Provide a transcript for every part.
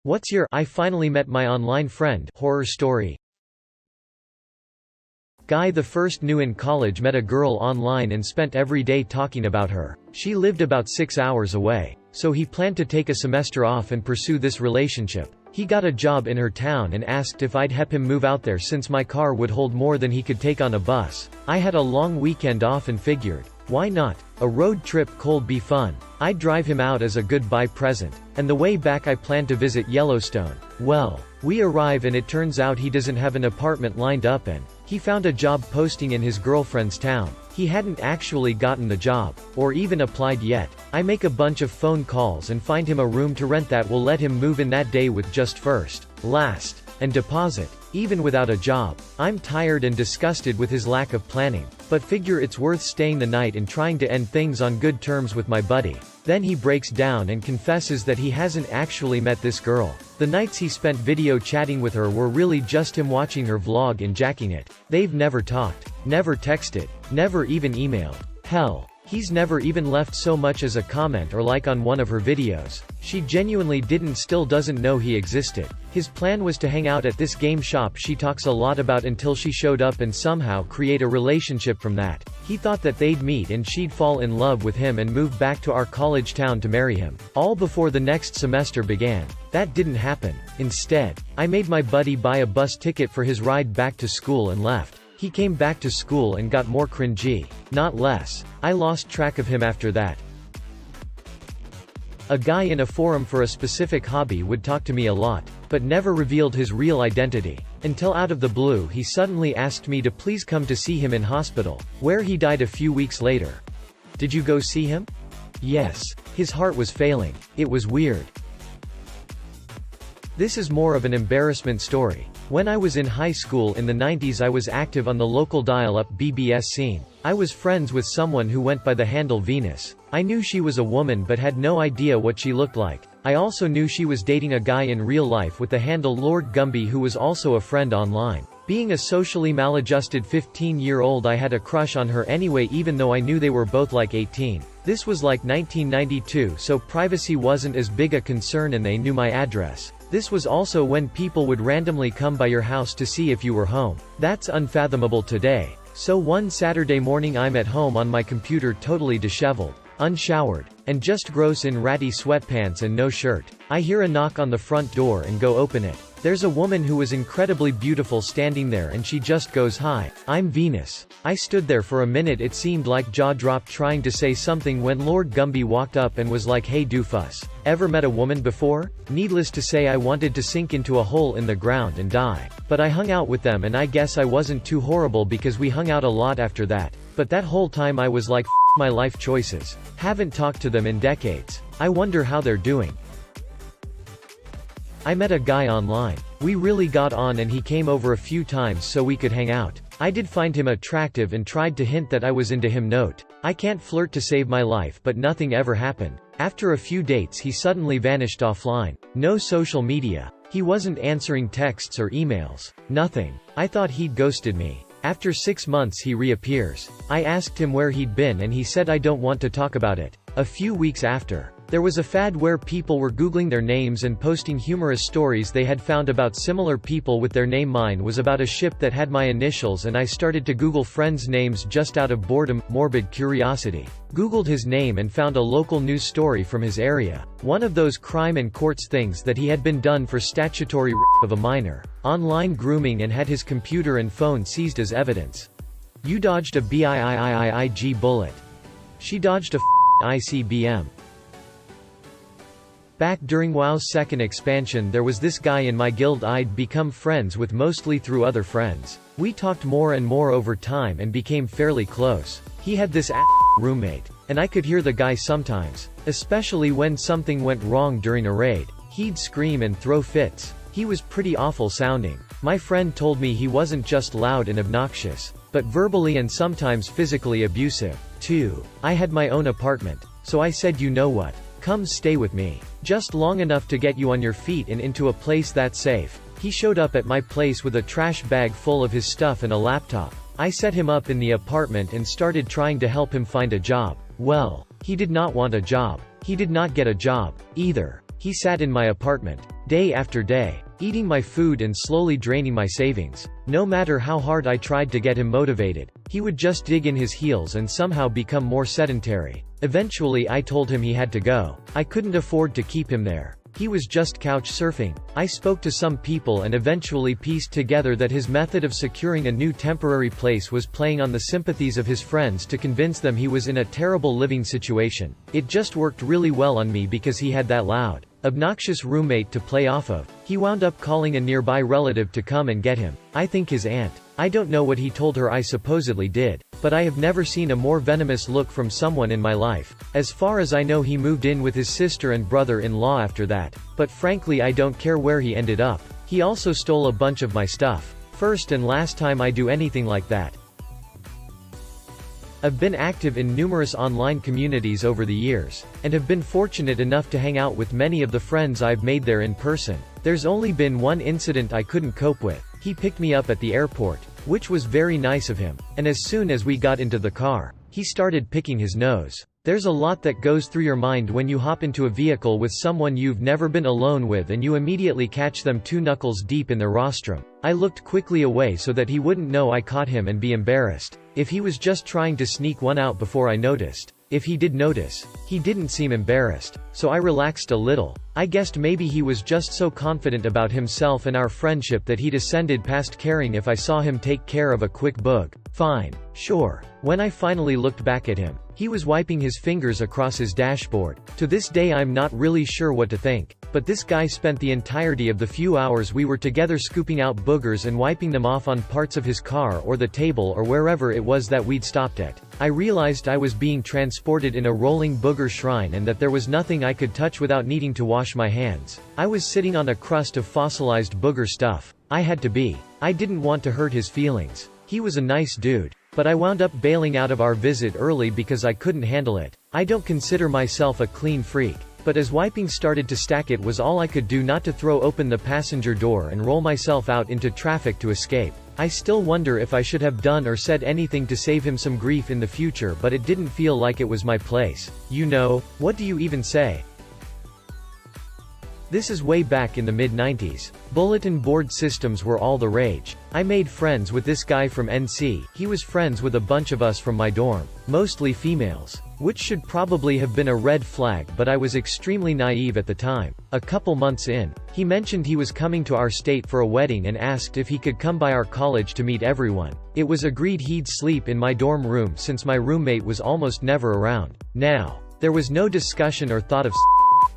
What's your I finally met my online friend horror story? Guy the first new in college met a girl online and spent every day talking about her. She lived about 6 hours away. So he planned to take a semester off and pursue this relationship. He got a job in her town and asked if I'd help him move out there since my car would hold more than he could take on a bus. I had a long weekend off and figured, why not? A road trip could be fun. I'd drive him out as a goodbye present. And the way back I planned to visit Yellowstone. Well, we arrive and it turns out he doesn't have an apartment lined up and he found a job posting in his girlfriend's town. He hadn't actually gotten the job, or even applied yet. I make a bunch of phone calls and find him a room to rent that will let him move in that day with just first, last, and deposit. Even without a job. I'm tired and disgusted with his lack of planning, but figure it's worth staying the night and trying to end things on good terms with my buddy. Then he breaks down and confesses that he hasn't actually met this girl. The nights he spent video chatting with her were really just him watching her vlog and jacking it. They've never talked, never texted, never even emailed. Hell, he's never even left so much as a comment or like on one of her videos. She genuinely still doesn't know he existed. His plan was to hang out at this game shop she talks a lot about until she showed up and somehow create a relationship from that. He thought that they'd meet and she'd fall in love with him and move back to our college town to marry him. All before the next semester began. That didn't happen. Instead, I made my buddy buy a bus ticket for his ride back to school and left. He came back to school and got more cringy, not less. I lost track of him after that. A guy in a forum for a specific hobby would talk to me a lot, but never revealed his real identity. Until out of the blue he suddenly asked me to please come to see him in hospital, where he died a few weeks later. Did you go see him? Yes. His heart was failing. It was weird. This is more of an embarrassment story. When I was in high school in the 90s I was active on the local dial-up BBS scene. I was friends with someone who went by the handle Venus. I knew she was a woman but had no idea what she looked like. I also knew she was dating a guy in real life with the handle Lord Gumby who was also a friend online. Being a socially maladjusted 15-year-old I had a crush on her anyway even though I knew they were both like 18. This was like 1992 so privacy wasn't as big a concern and they knew my address. This was also when people would randomly come by your house to see if you were home. That's unfathomable today. So one Saturday morning I'm at home on my computer totally disheveled, unshowered, and just gross in ratty sweatpants and no shirt. I hear a knock on the front door and go open it. There's a woman who was incredibly beautiful standing there and she just goes, "Hi, I'm Venus." I stood there for a minute, it seemed like jaw dropped trying to say something when Lord Gumby walked up and was like, "Hey doofus. Ever met a woman before?" Needless to say I wanted to sink into a hole in the ground and die. But I hung out with them and I guess I wasn't too horrible because we hung out a lot after that. But that whole time I was like, F my life choices. Haven't talked to them in decades. I wonder how they're doing. I met a guy online. We really got on and he came over a few times so we could hang out. I did find him attractive and tried to hint that I was into him. Note: I can't flirt to save my life but nothing ever happened. After a few dates he suddenly vanished offline. No social media. He wasn't answering texts or emails. Nothing. I thought he'd ghosted me. After 6 months he reappears. I asked him where he'd been and he said I don't want to talk about it. A few weeks after, there was a fad where people were googling their names and posting humorous stories they had found about similar people with their name. Mine was about a ship that had my initials and I started to Google friends' names just out of boredom, morbid curiosity. Googled his name and found a local news story from his area. One of those crime and courts things that he had been done for statutory rape of a minor, online grooming, and had his computer and phone seized as evidence. You dodged a BIIIIG bullet. She dodged a ICBM. Back during WoW's second expansion there was this guy in my guild I'd become friends with mostly through other friends. We talked more and more over time and became fairly close. He had this roommate, and I could hear the guy sometimes, especially when something went wrong during a raid. He'd scream and throw fits. He was pretty awful sounding. My friend told me he wasn't just loud and obnoxious, but verbally and sometimes physically abusive, too. I had my own apartment, so I said, "You know what? Come stay with me. Just long enough to get you on your feet and into a place that's safe." He showed up at my place with a trash bag full of his stuff and a laptop. I set him up in the apartment and started trying to help him find a job. Well, he did not want a job. He did not get a job, either. He sat in my apartment. day after day, eating my food and slowly draining my savings. No matter how hard I tried to get him motivated, he would just dig in his heels and somehow become more sedentary. Eventually I told him he had to go. I couldn't afford to keep him there. He was just couch surfing. I spoke to some people and eventually pieced together that his method of securing a new temporary place was playing on the sympathies of his friends to convince them he was in a terrible living situation. It just worked really well on me because he had that loud, obnoxious roommate to play off of. He wound up calling a nearby relative to come and get him. I think his aunt. I don't know what he told her I supposedly did, but I have never seen a more venomous look from someone in my life. As far as I know, he moved in with his sister and brother-in-law after that, but frankly I don't care where he ended up. He also stole a bunch of my stuff. First and last time I do anything like that. I've been active in numerous online communities over the years, and have been fortunate enough to hang out with many of the friends I've made there in person. There's only been one incident I couldn't cope with. He picked me up at the airport, which was very nice of him, and as soon as we got into the car, he started picking his nose. There's a lot that goes through your mind when you hop into a vehicle with someone you've never been alone with and you immediately catch them 2 knuckles deep in their rostrum. I looked quickly away so that he wouldn't know I caught him and be embarrassed. If he was just trying to sneak one out before I noticed. If he did notice, he didn't seem embarrassed, so I relaxed a little. I guessed maybe he was just so confident about himself and our friendship that he descended past caring if I saw him take care of a quick bug. Fine. Sure. When I finally looked back at him, he was wiping his fingers across his dashboard. To this day I'm not really sure what to think, but this guy spent the entirety of the few hours we were together scooping out boogers and wiping them off on parts of his car or the table or wherever it was that we'd stopped at. I realized I was being transported in a rolling booger shrine and that there was nothing I could touch without needing to wash my hands. I was sitting on a crust of fossilized booger stuff. I had to be. I didn't want to hurt his feelings. He was a nice dude. But I wound up bailing out of our visit early because I couldn't handle it. I don't consider myself a clean freak, but as wiping started to stack it was all I could do not to throw open the passenger door and roll myself out into traffic to escape. I still wonder if I should have done or said anything to save him some grief in the future, but it didn't feel like it was my place. You know, what do you even say? This is way back in the mid-90s. Bulletin board systems were all the rage. I made friends with this guy from NC. He was friends with a bunch of us from my dorm, mostly females, which should probably have been a red flag, but I was extremely naive at the time. A couple months in, he mentioned he was coming to our state for a wedding and asked if he could come by our college to meet everyone. It was agreed he'd sleep in my dorm room since my roommate was almost never around. Now, there was no discussion or thought of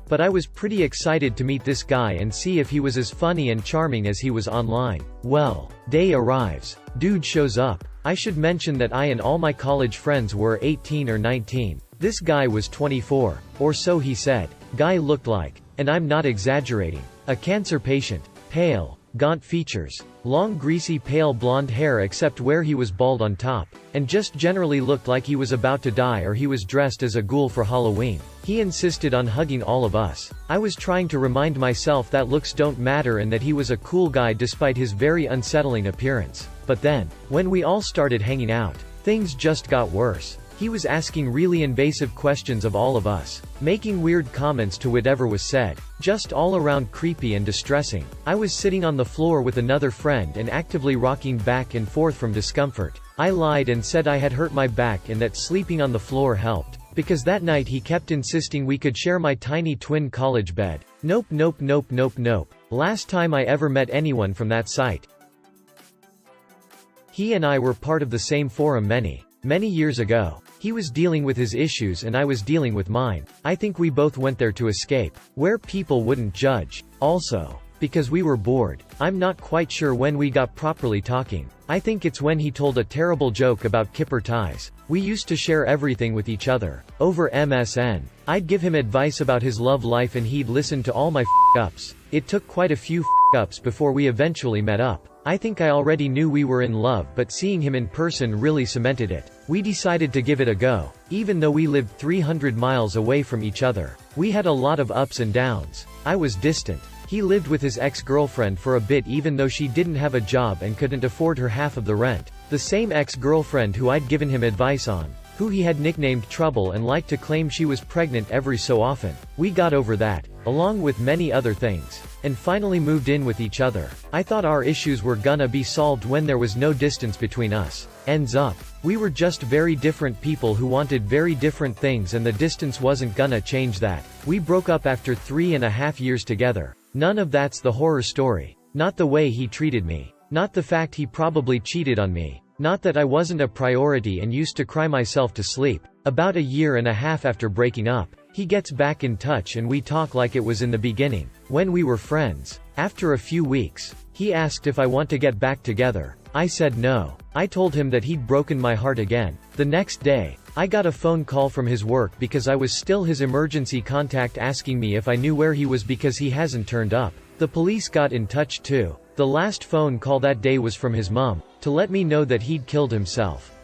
but I was pretty excited to meet this guy and see if he was as funny and charming as he was online. Well, day arrives. Dude shows up. I should mention that I and all my college friends were 18 or 19. This guy was 24. Or so he said. Guy looked like, and I'm not exaggerating, a cancer patient. Pale, gaunt features, long greasy pale blonde hair except where he was bald on top, and just generally looked like he was about to die or he was dressed as a ghoul for Halloween. He insisted on hugging all of us. I was trying to remind myself that looks don't matter and that he was a cool guy despite his very unsettling appearance. But then, when we all started hanging out, things just got worse. He was asking really invasive questions of all of us, making weird comments to whatever was said, just all around creepy and distressing. I was sitting on the floor with another friend and actively rocking back and forth from discomfort. I lied and said I had hurt my back and that sleeping on the floor helped, because that night he kept insisting we could share my tiny twin college bed. Nope, nope, nope, nope, nope. Last time I ever met anyone from that site. He and I were part of the same forum many years ago. He was dealing with his issues and I was dealing with mine. I think we both went there to escape, where people wouldn't judge. Also, because we were bored. I'm not quite sure when we got properly talking. I think it's when he told a terrible joke about kipper ties. We used to share everything with each other, over MSN. I'd give him advice about his love life and he'd listen to all my f***ups. It took quite a few f***ups before we eventually met up. I think I already knew we were in love, but seeing him in person really cemented it. We decided to give it a go, even though we lived 300 miles away from each other. We had a lot of ups and downs. I was distant. He lived with his ex-girlfriend for a bit even though she didn't have a job and couldn't afford her half of the rent. The same ex-girlfriend who I'd given him advice on. who he had nicknamed Trouble and liked to claim she was pregnant every so often. We got over that, along with many other things, and finally moved in with each other. I thought our issues were gonna be solved when there was no distance between us. Ends up, we were just very different people who wanted very different things, and the distance wasn't gonna change that. We broke up after 3.5 years together. None of that's the horror story. Not the way he treated me. Not the fact he probably cheated on me. Not that I wasn't a priority and used to cry myself to sleep. About 1.5 years after breaking up, he gets back in touch and we talk like it was in the beginning, when we were friends. After a few weeks, he asked if I want to get back together. I said no. I told him that he'd broken my heart again. The next day, I got a phone call from his work because I was still his emergency contact, asking me if I knew where he was because he hasn't turned up. The police got in touch too. The last phone call that day was from his mom, to let me know that he'd killed himself.